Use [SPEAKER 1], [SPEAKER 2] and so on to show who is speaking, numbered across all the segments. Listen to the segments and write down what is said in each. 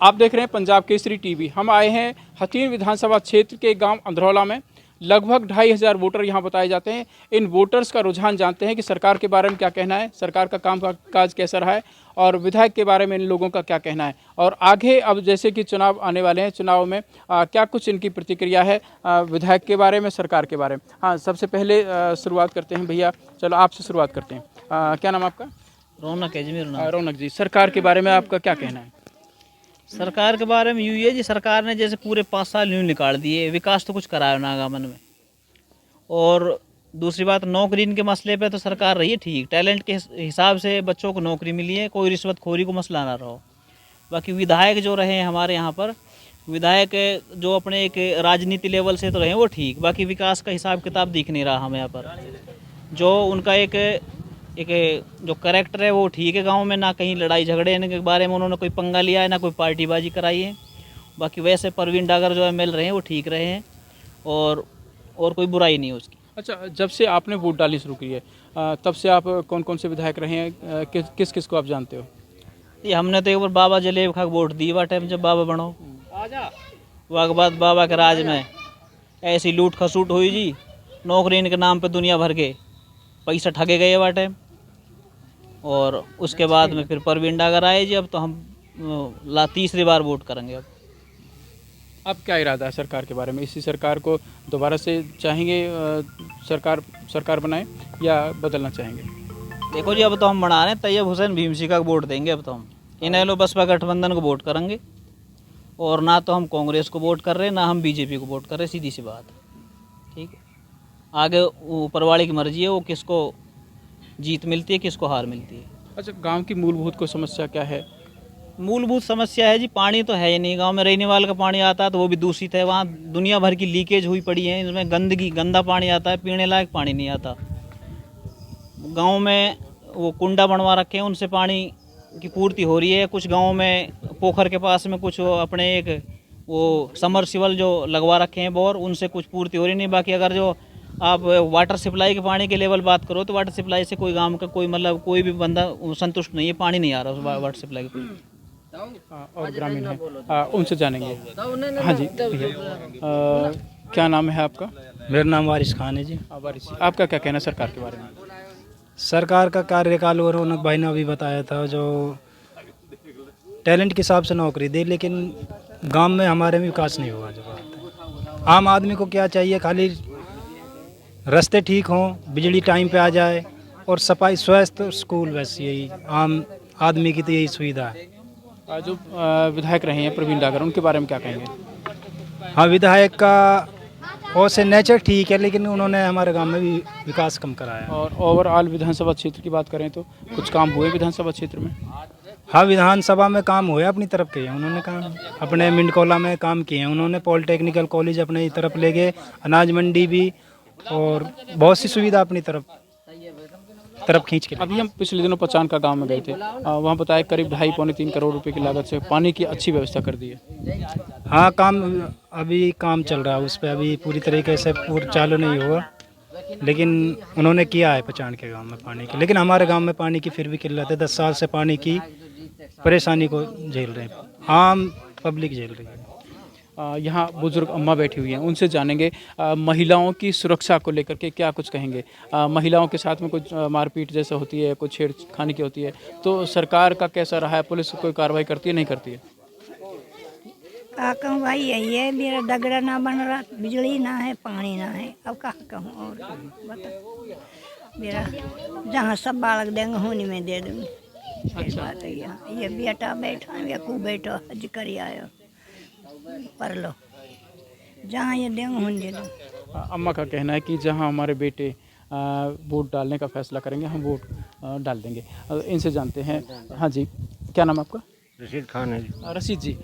[SPEAKER 1] आप देख रहे हैं पंजाब केसरी टीवी। हम आए हैं हथीन विधानसभा क्षेत्र के गांव अंधरौला में। लगभग 2500 वोटर यहां बताए जाते हैं। इन वोटर्स का रुझान जानते हैं कि सरकार के बारे में क्या कहना है, सरकार का काम काज कैसा रहा है और विधायक के बारे में इन लोगों का क्या कहना है। और आगे अब जैसे कि चुनाव आने वाले हैं, चुनाव में क्या कुछ इनकी प्रतिक्रिया है विधायक के बारे में, सरकार के बारे में। हाँ, सबसे पहले शुरुआत करते हैं भैया, चलो आपसे शुरुआत करते हैं। क्या नाम आपका?
[SPEAKER 2] रौनक है जी मेरा नाम।
[SPEAKER 1] रौनक जी, सरकार के बारे में आपका क्या कहना है?
[SPEAKER 2] सरकार के बारे में यूँ है जी, सरकार ने जैसे पूरे 5 साल यूँ निकाल दिए, विकास तो कुछ कराया नागामन में। और दूसरी बात, नौकरी इनके मसले पे तो सरकार रही है ठीक, टैलेंट के हिसाब से बच्चों को नौकरी मिली है, कोई रिश्वतखोरी को मसला ना रहो। बाकी विधायक जो रहे हैं हमारे यहाँ पर, विधायक जो अपने एक राजनीति लेवल से तो रहे वो ठीक, बाकी विकास का हिसाब किताब दिख नहीं रहा हमें यहाँ पर। जो उनका एक जो करेक्टर है वो ठीक है, गांव में ना कहीं लड़ाई झगड़े इनके बारे में उन्होंने कोई पंगा लिया है, ना कोई पार्टीबाजी कराई है। बाकी वैसे परवीन डागर जो एमएल रहे हैं वो ठीक रहे हैं और कोई बुराई नहीं है उसकी।
[SPEAKER 1] अच्छा, जब से आपने वोट डाली शुरू की है तब से आप कौन कौन से विधायक रहे हैं, किस किस को आप जानते हो?
[SPEAKER 2] ये हमने तो एक बार बाबा जलेब खा वोट दी हुआ टाइम जब बाबा बनो, वह बाद बाबा के राज में ऐसी लूट खसूट हुई जी, नौकरी इनके नाम पे दुनिया भर के पैसा ठगे गए हुआ टाइम। और उसके बाद में फिर परवीन डागर आए जी, अब तो हम तीसरी बार वोट करेंगे।
[SPEAKER 1] अब क्या इरादा है सरकार के बारे में? इसी सरकार को दोबारा से चाहेंगे सरकार बनाए या बदलना चाहेंगे?
[SPEAKER 2] देखो जी, अब तो हम बना रहे हैं तैयब हुसैन भीमसिका को वोट देंगे। अब तो हम इनेलो बसपा गठबंधन को वोट करेंगे और ना तो हम कांग्रेस को वोट कर रहे हैं, ना हम बीजेपी को वोट कर रहे हैं, सीधी सी बात है। ठीक है, आगे ऊपर वाले की मर्जी है, वो किसको जीत मिलती है किसको हार मिलती है।
[SPEAKER 1] अच्छा, गांव की मूलभूत कोई समस्या क्या है?
[SPEAKER 2] मूलभूत समस्या है जी, पानी तो है ही नहीं गांव में। रहनेवाल का पानी आता है तो वो भी दूषित है, वहाँ दुनिया भर की लीकेज हुई पड़ी है, इसमें गंदा पानी आता है, पीने लायक पानी नहीं आता। गांव में वो कुंडा बनवा रखे हैं, उनसे पानी की पूर्ति हो रही है। कुछ गाँव में पोखर के पास में कुछ अपने एक वो समरसिबल जो लगवा रखे हैं बोर, उनसे कुछ पूर्ति हो रही नहीं। बाकी अगर जो आप वाटर सप्लाई के पानी के लेवल बात करो तो वाटर सप्लाई से कोई गांव का कोई मतलब कोई भी बंदा संतुष्ट नहीं है, पानी नहीं आ रहा उस वाटर सप्लाई के।
[SPEAKER 1] और ग्रामीण है उनसे जानेंगे। हाँ जी भैया, क्या नाम है आपका?
[SPEAKER 3] मेरा नाम वारिस खान है जी।
[SPEAKER 1] वारिस, आपका क्या कहना है सरकार के बारे में?
[SPEAKER 3] सरकार का कार्यकाल और रौनक भाई ने अभी बताया था, जो टैलेंट के हिसाब से नौकरी दे, लेकिन गांव में हमारे में विकास नहीं हुआ। जो बात है, आम आदमी को क्या चाहिए, खाली रास्ते ठीक हों, बिजली टाइम पे आ जाए और सफाई, स्वास्थ्य, स्कूल, बस यही आम आदमी की तो यही सुविधा है।
[SPEAKER 1] जो विधायक रहे हैं प्रवीण डागर, उनके बारे में क्या कहेंगे?
[SPEAKER 3] हाँ, विधायक का वैसे नेचर ठीक है, लेकिन उन्होंने हमारे गांव में भी विकास कम कराया।
[SPEAKER 1] और ओवरऑल विधानसभा क्षेत्र की बात करें तो कुछ काम हुए विधानसभा क्षेत्र में?
[SPEAKER 3] हाँ, विधानसभा में काम हुए, अपनी तरफ के हैं उन्होंने काम, अपने मिंडकोला में काम किए हैं उन्होंने, पॉलिटेक्निकल कॉलेज अपनी तरफ ले गए, अनाज मंडी भी, और बहुत सी सुविधा अपनी तरफ खींच के।
[SPEAKER 1] अभी हम पिछले दिनों पचान का गांव में गए थे, वहाँ बताया करीब 2.5-3 करोड़ रुपए की लागत से पानी की अच्छी व्यवस्था कर दी है।
[SPEAKER 3] हाँ, अभी काम चल रहा है उस पर, अभी पूरी तरीके से पूरा चालू नहीं हुआ, लेकिन उन्होंने किया है पचान के गांव में पानी की। लेकिन हमारे गांव में पानी की फिर भी किल्लत है, 10 साल से पानी की परेशानी को झेल रहे हैं, आम पब्लिक झेल रही है।
[SPEAKER 1] यहाँ बुजुर्ग अम्मा बैठी हुई हैं, उनसे जानेंगे महिलाओं की सुरक्षा को लेकर के क्या कुछ कहेंगे। महिलाओं के साथ में कुछ मारपीट जैसा होती है, कुछ छेड़खानी की होती है, तो सरकार का कैसा रहा है? पुलिस कोई कार्रवाई करती है नहीं करती है?
[SPEAKER 4] क्या कहूँ भाई, यही है, मेरा दगड़ा ना बन रहा, बिजली ना है, पानी ना है, अब क्या कहूँ और बता। मेरा जहाँ सब बालक देंगे होनी में दे दूँगी। अच्छा, बात है ये बेटा बैठा या को बैठो हज कर आयो पर लो, जहाँ ये देंगे होने दे दो।
[SPEAKER 1] अम्मा का कहना है कि जहाँ हमारे बेटे वोट डालने का फैसला करेंगे हम वोट डाल देंगे। इनसे जानते हैं। हाँ जी, क्या नाम आपका?
[SPEAKER 5] रशीद खान है जी।
[SPEAKER 1] रशीद जी,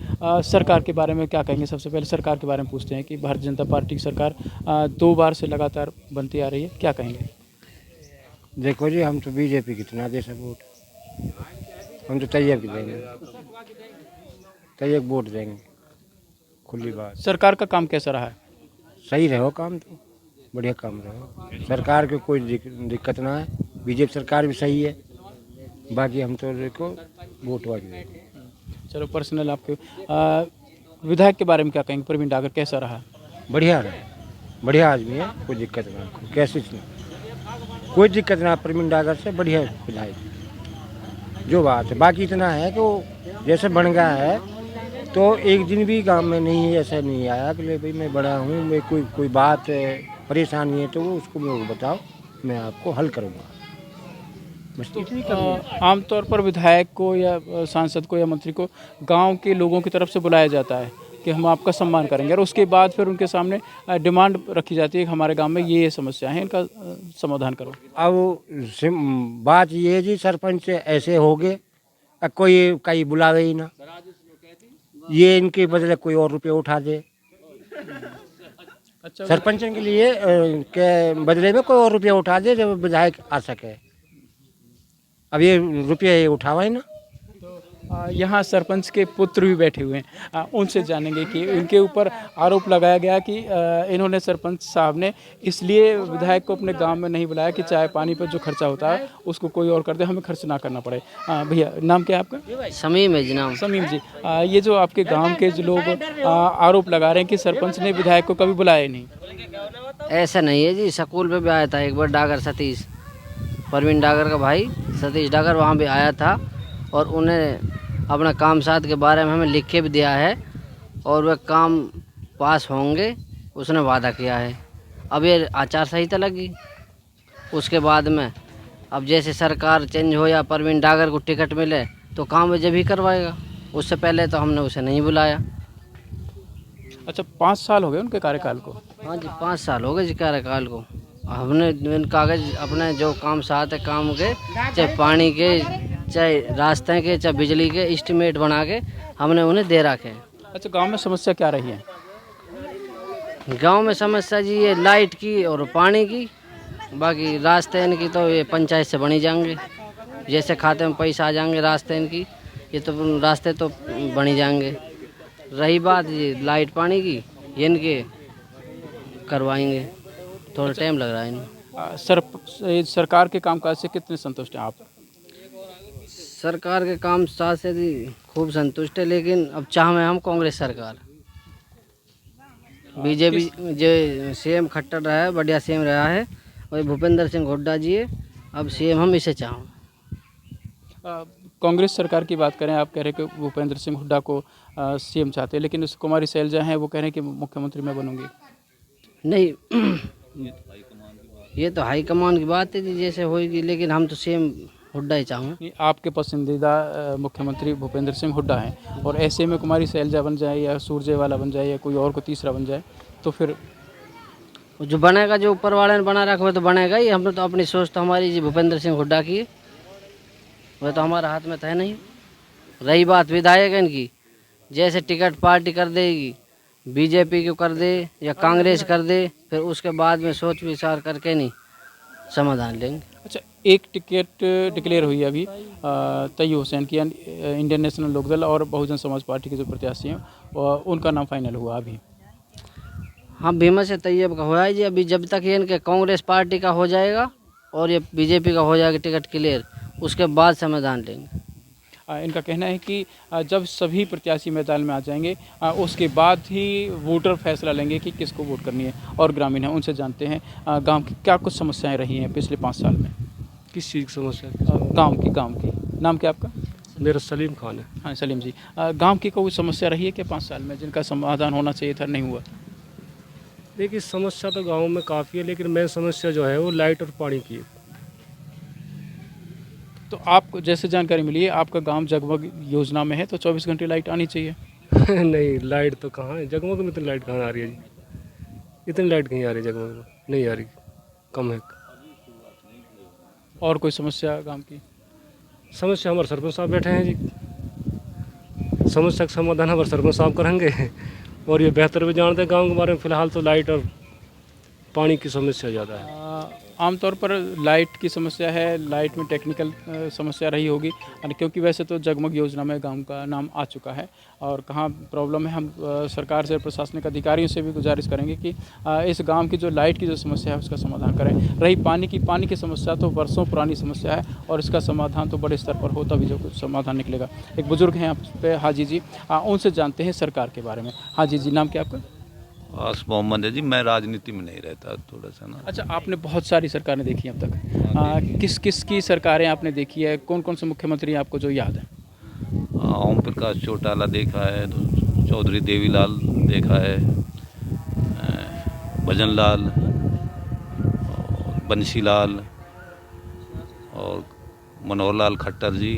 [SPEAKER 1] सरकार के बारे में क्या कहेंगे? सबसे पहले सरकार के बारे में पूछते हैं कि भारतीय जनता पार्टी की सरकार 2 बार से लगातार बनती आ रही है, क्या कहेंगे?
[SPEAKER 5] देखो जी, हम तो बीजेपी कितना दे सब वोट, हम तो तैयब की देंगे, तैयब वोट देंगे, खुली बात।
[SPEAKER 1] सरकार का काम कैसा रहा है?
[SPEAKER 5] सही रहो काम, तो बढ़िया काम रहो, सरकार को कोई दिक्कत ना है, बीजेपी सरकार भी सही है, बाकी हम तो देखो वोट वाली देंगे।
[SPEAKER 1] चलो पर्सनल आपके विधायक के बारे में क्या कहेंगे? प्रवीण डागर कैसा रहा?
[SPEAKER 5] बढ़िया रहे, बढ़िया आदमी है, कोई दिक्कत ना, कैसे कोई दिक्कत ना, प्रवीण डागर से बढ़िया विधायक जो बात है। बाकी इतना है कि वो जैसे बन गया है तो एक दिन भी गांव में नहीं ऐसा नहीं आया कि ले भाई मैं बड़ा हूँ, मैं कोई बात परेशानी है तो वो उसको मेरे को बताओ, मैं आपको हल करूँगा, बस इतनी करूँगा।
[SPEAKER 1] आमतौर पर विधायक को या सांसद को या मंत्री को गांव के लोगों की तरफ से बुलाया जाता है कि हम आपका सम्मान करेंगे, और उसके बाद फिर उनके सामने डिमांड रखी जाती है कि हमारे गांव में ये समस्या है, इनका समाधान करो।
[SPEAKER 5] अब बात ये है जी, सरपंच ऐसे हो गए, अब कोई कहीं बुलावे ही ना, ये इनके बदले कोई और रुपये उठा दे।
[SPEAKER 1] अच्छा,
[SPEAKER 5] सरपंच के लिए के बदले में कोई और रुपया उठा दे जब विधायक आ सके। अब ये रुपये उठावा ही ना।
[SPEAKER 1] यहाँ सरपंच के पुत्र भी बैठे हुए हैं, उनसे जानेंगे कि उनके ऊपर आरोप लगाया गया कि इन्होंने सरपंच साहब ने इसलिए विधायक को अपने गांव में नहीं बुलाया कि चाय पानी पर जो खर्चा होता है उसको कोई और कर दे, हमें खर्च ना करना पड़े। भैया नाम क्या है आपका?
[SPEAKER 6] समीम है जनाब।
[SPEAKER 1] समीम जी, ये जो आपके गांव के जो लोग आरोप लगा रहे हैं कि सरपंच ने विधायक को कभी बुलाया नहीं।
[SPEAKER 6] ऐसा नहीं है जी, स्कूल पे भी आया था एक बार डागर सतीश, प्रवीण डागर का भाई सतीश डागर वहाँ भी आया था, और उन्हें अपना काम साथ के बारे में हमें लिख के भी दिया है, और वह काम पास होंगे उसने वादा किया है। अब ये आचार संहिता लगी, उसके बाद में अब जैसे सरकार चेंज हो या प्रवीण डागर को टिकट मिले तो काम वह जब ही करवाएगा, उससे पहले तो हमने उसे नहीं बुलाया।
[SPEAKER 1] अच्छा, 5 साल हो गए उनके कार्यकाल को?
[SPEAKER 6] हाँ जी, 5 साल हो गए जी कार्यकाल को। हमने इन कागज़ अपने जो काम साथ है काम के, चाहे पानी के, चाहे रास्ते के, चाहे बिजली के एस्टीमेट बना के हमने उन्हें दे रखे हैं।
[SPEAKER 1] अच्छा, गांव में समस्या क्या रही है?
[SPEAKER 6] गांव में समस्या जी ये लाइट की और पानी की, बाकी रास्ते इनकी तो ये पंचायत से बनी जाएंगे, जैसे खाते में पैसा आ जाएंगे रास्ते इनकी, ये तो रास्ते तो बनी जाएंगे। रही बात ये लाइट पानी की, ये इनके करवाएंगे, थोड़ा टाइम लग रहा है इन्हें।
[SPEAKER 1] सरकार के कामकाज से कितने संतुष्ट हैं आप?
[SPEAKER 6] सरकार के काम साथ से भी खूब संतुष्ट है, लेकिन अब चाहें हम कांग्रेस सरकार। बीजेपी जो सीएम खट्टर रहा है, बढ़िया सीएम रहा है, और भूपेंद्र सिंह हुड्डा जी है, अब सीएम हम इसे चाहें।
[SPEAKER 1] कांग्रेस सरकार की बात करें, आप कह रहे हैं कि भूपेंद्र सिंह हुड्डा को सीएम चाहते हैं, लेकिन कुमारी शैलजा हैं वो कह रहे हैं कि मुख्यमंत्री मैं बनूंगी।
[SPEAKER 6] नहीं, ये तो हाईकमान की बात है जी, जैसे होगी, लेकिन हम तो सीएम हुड्डा ही चाहूँ।
[SPEAKER 1] आपके पसंदीदा मुख्यमंत्री भूपेंद्र सिंह हुड्डा हैं, और ऐसे में कुमारी शैलजा बन जाए या सुरजेवाला बन जाए या कोई और को तीसरा बन जाए तो फिर
[SPEAKER 6] जो बनेगा, जो ऊपर वाले ने बना रखा है तो बनेगा ही। हम तो अपनी सोच तो हमारी जी भूपेंद्र सिंह हुड्डा की है, वह तो हमारे हाथ में तो है नहीं। रही बात विधायक इनकी, जैसे टिकट पार्टी कर देगी, बीजेपी को कर दे या कांग्रेस कर दे, फिर उसके बाद में सोच विचार करके नहीं समाधान लेंगे।
[SPEAKER 1] अच्छा, एक टिकट डिक्लेयर हुई है अभी तैयब हुसैन की, इंडियन नेशनल लोकदल और बहुजन समाज पार्टी के जो प्रत्याशी हैं, और उनका नाम फाइनल हुआ अभी।
[SPEAKER 6] हाँ, भीमा से तैयब का हुआ है जी। अभी जब तक ये इनके कांग्रेस पार्टी का हो जाएगा और ये बीजेपी का हो जाएगा टिकट क्लियर, उसके बाद समाधान लेंगे।
[SPEAKER 1] इनका कहना है कि जब सभी प्रत्याशी मैदान में आ जाएंगे उसके बाद ही वोटर फैसला लेंगे कि किसको वोट करनी है। और ग्रामीण हैं, उनसे जानते हैं गांव की क्या कुछ समस्याएं रही हैं पिछले 5 साल में।
[SPEAKER 7] किस चीज़ की समस्या?
[SPEAKER 1] गांव की। नाम क्या आपका?
[SPEAKER 7] मेरा सलीम खान है।
[SPEAKER 1] हाँ सलीम जी, गांव की कोई समस्या रही है कि 5 साल में जिनका समाधान होना चाहिए था नहीं हुआ?
[SPEAKER 7] देखिए, समस्या तो गांव में काफ़ी है, लेकिन मेन समस्या जो है वो लाइट और पानी की है।
[SPEAKER 1] तो आपको जैसे जानकारी मिली है, आपका गांव जगमग योजना में है, तो 24 घंटे लाइट आनी चाहिए।
[SPEAKER 7] नहीं, लाइट तो कहाँ है जगमग में, इतनी लाइट कहाँ आ रही है जी? इतनी लाइट कहीं आ रही है जगमग में? नहीं आ रही, कम है।
[SPEAKER 1] और कोई समस्या गांव की?
[SPEAKER 7] समस्या हमारे सरपंच साहब बैठे हैं जी, समस्या का समाधान हमारे सरपंच साहब करेंगे, और ये बेहतर भी जानते हैं गाँव के बारे में। फ़िलहाल तो लाइट और पानी की समस्या ज़्यादा है।
[SPEAKER 1] आमतौर पर लाइट की समस्या है, लाइट में टेक्निकल समस्या रही होगी, और क्योंकि वैसे तो जगमग योजना में गांव का नाम आ चुका है। और कहाँ प्रॉब्लम है, हम सरकार से, प्रशासनिक अधिकारियों से भी गुजारिश करेंगे कि इस गांव की जो लाइट की जो समस्या है उसका समाधान करें। रही पानी की समस्या तो वर्षों पुरानी समस्या है और इसका समाधान तो बड़े स्तर पर होता भी जो कुछ समाधान निकलेगा। एक बुजुर्ग हैं यहाँ पे, हाजी जी, उनसे जानते हैं सरकार के बारे में। हाजी जी, नाम क्या आपका?
[SPEAKER 8] आस मोहम्मद है जी। मैं राजनीति में नहीं रहता, थोड़ा सा ना।
[SPEAKER 1] अच्छा, आपने बहुत सारी सरकारें देखी अब तक, किस किस की सरकारें आपने देखी है? कौन कौन से मुख्यमंत्री आपको जो याद है?
[SPEAKER 8] ओम प्रकाश चौटाला देखा है, चौधरी देवीलाल देखा है, भजन लाल, बंशी लाल और मनोहर लाल खट्टर जी।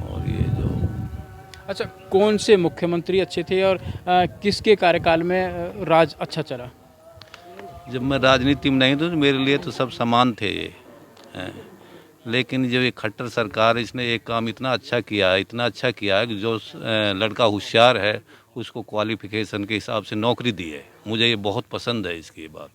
[SPEAKER 8] और ये जो
[SPEAKER 1] अच्छा, कौन से मुख्यमंत्री अच्छे थे और किसके कार्यकाल में राज अच्छा चला?
[SPEAKER 8] जब मैं राजनीति में नहीं था तो मेरे लिए तो सब समान थे ये। लेकिन जब ये खट्टर सरकार, इसने एक काम इतना अच्छा किया है, इतना अच्छा किया है कि जो लड़का होशियार है उसको क्वालिफिकेशन के हिसाब से नौकरी दी है। मुझे ये बहुत पसंद है इसकी बात।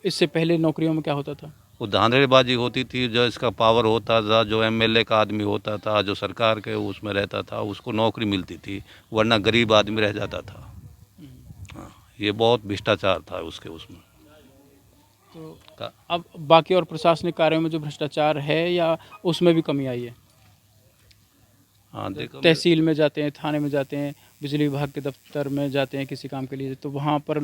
[SPEAKER 1] इससे पहले नौकरियों में क्या होता था?
[SPEAKER 8] वो धांधड़ेबाजी होती थी, जो इसका पावर होता था, जो एमएलए का आदमी होता था, जो सरकार के उसमें रहता था, उसको नौकरी मिलती थी, वरना गरीब आदमी रह जाता था। हाँ, ये बहुत भ्रष्टाचार था उसके उसमें।
[SPEAKER 1] तो अब बाकी और प्रशासनिक कार्यों में जो भ्रष्टाचार है या उसमें भी कमी आई है?
[SPEAKER 8] हाँ, देखो,
[SPEAKER 1] तहसील में जाते हैं, थाने में जाते हैं, बिजली विभाग के दफ्तर में जाते हैं किसी काम के लिए, तो वहाँ पर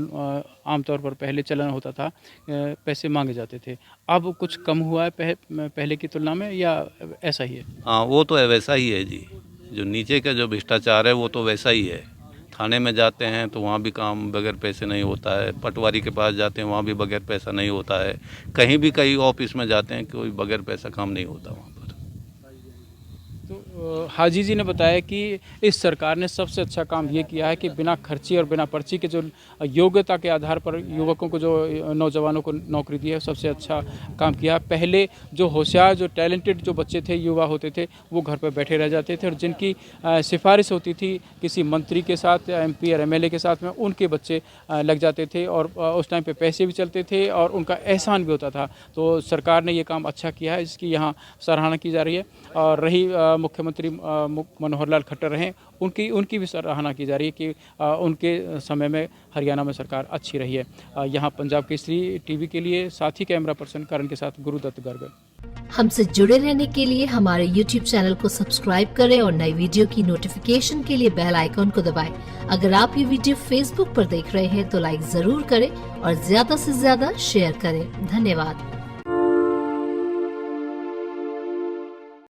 [SPEAKER 1] आमतौर पर पहले चलन होता था, पैसे मांगे जाते थे। अब कुछ कम हुआ है पहले की तुलना में, या ऐसा ही है?
[SPEAKER 8] हाँ, वो तो है, वैसा ही है जी। जो नीचे का जो भ्रष्टाचार है वो तो वैसा ही है। थाने में जाते हैं तो वहाँ भी काम बगैर पैसे नहीं होता है, पटवारी के पास जाते हैं वहाँ भी बगैर पैसा नहीं होता है, कहीं भी कहीं ऑफिस में जाते हैं कोई बगैर पैसा काम नहीं होता वहाँ पर।
[SPEAKER 1] तो हाजी जी ने बताया कि इस सरकार ने सबसे अच्छा काम ये किया है कि बिना खर्ची और बिना पर्ची के जो योग्यता के आधार पर युवकों को, जो नौजवानों को नौकरी दी है, सबसे अच्छा काम किया। पहले जो होशियार, जो टैलेंटेड जो बच्चे थे, युवा होते थे, वो घर पर बैठे रह जाते थे और जिनकी सिफारिश होती थी किसी मंत्री के साथ या MP और MLA के साथ में, उनके बच्चे लग जाते थे और उस टाइम पे पैसे भी चलते थे और उनका एहसान भी होता था। तो सरकार ने ये काम अच्छा किया है, इसकी यहाँ सराहना की जा रही है। और रही मुख्यमंत्री मनोहर लाल खट्टर हैं, उनकी भी सराहना की जा रही है कि उनके समय में हरियाणा में सरकार अच्छी रही है। यहाँ पंजाब केसरी TV के लिए साथी कैमरा पर्सन करण के साथ गुरुदत्त गर्ग।
[SPEAKER 9] हमसे जुड़े रहने के लिए हमारे YouTube चैनल को सब्सक्राइब करें और नई वीडियो की नोटिफिकेशन के लिए बेल आइकॉन को दबाएं। अगर आप ये वीडियो Facebook पर देख रहे हैं तो लाइक जरूर करें और ज्यादा से ज्यादा शेयर करें। धन्यवाद।